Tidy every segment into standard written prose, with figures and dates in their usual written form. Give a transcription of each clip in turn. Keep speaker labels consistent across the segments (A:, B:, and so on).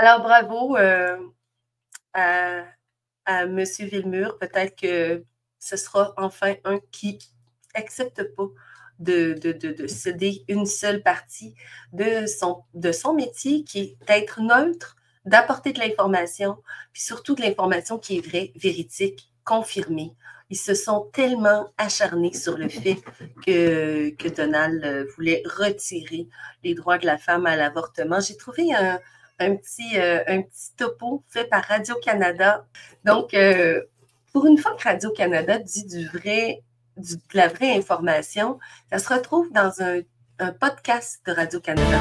A: Alors, bravo à, à M. Villemur. Peut-être que ce sera enfin un qui accepte pas de céder une seule partie de son métier, qui est d'être neutre, d'apporter de l'information, puis surtout de l'information qui est vraie, véridique, confirmée. Ils se sont tellement acharnés sur le fait que Donald voulait retirer les droits de la femme à l'avortement. J'ai trouvé un petit topo fait par Radio-Canada. Donc, pour une fois que Radio-Canada dit de la vraie information, ça se retrouve dans un podcast de Radio-Canada.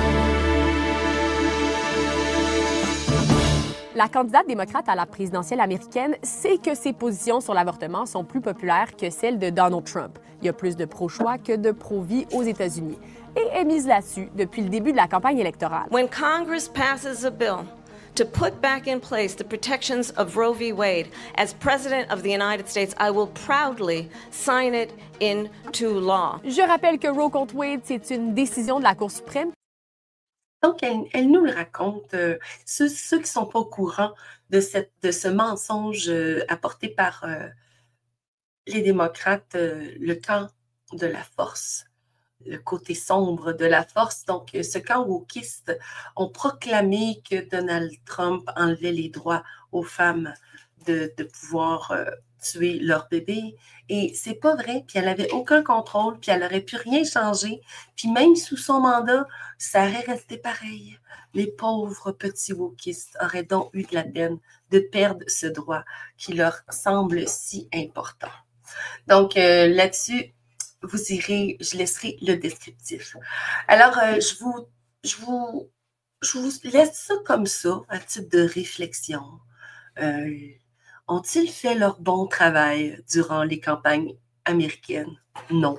B: La candidate démocrate à la présidentielle américaine sait que ses positions sur l'avortement sont plus populaires que celles de Donald Trump. Il y a plus de pro-choix que de pro-vie aux États-Unis. Et elle mise là-dessus depuis le début de la campagne électorale.
C: When Congress passes a bill to put back in place the protections of Roe v. Wade, as President of the United States, I will proudly sign it into law.
B: Je rappelle que Roe contre Wade, c'est une décision de la Cour suprême.
A: Donc, elle nous le raconte. Ceux qui ne sont pas au courant de ce mensonge apporté par les démocrates, le camp de la force, le côté sombre de la force. Donc, ce camp wokiste ont proclamé que Donald Trump enlevait les droits aux femmes de pouvoir tuer leur bébé. Et c'est pas vrai. Puis elle n'avait aucun contrôle, puis elle n'aurait pu rien changer. Puis même sous son mandat, ça aurait resté pareil. Les pauvres petits wokistes auraient donc eu de la peine de perdre ce droit qui leur semble si important. Donc, là-dessus, je laisserai le descriptif. Alors, je vous laisse ça comme ça, à titre de réflexion. Ont-ils fait leur bon travail durant les campagnes américaines? Non.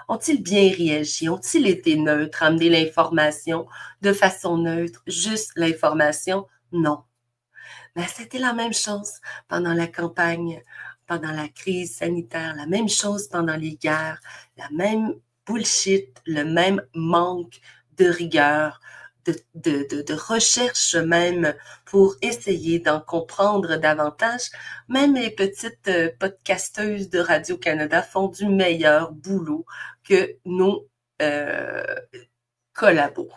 A: Ont-ils bien réagi? Ont-ils été neutres, amené l'information de façon neutre, juste l'information? Non. Mais c'était la même chose pendant la campagne, pendant la crise sanitaire, la même chose pendant les guerres, la même bullshit, le même manque de rigueur, de recherche même pour essayer d'en comprendre davantage. Même les petites podcasteuses de Radio-Canada font du meilleur boulot que nos collabos.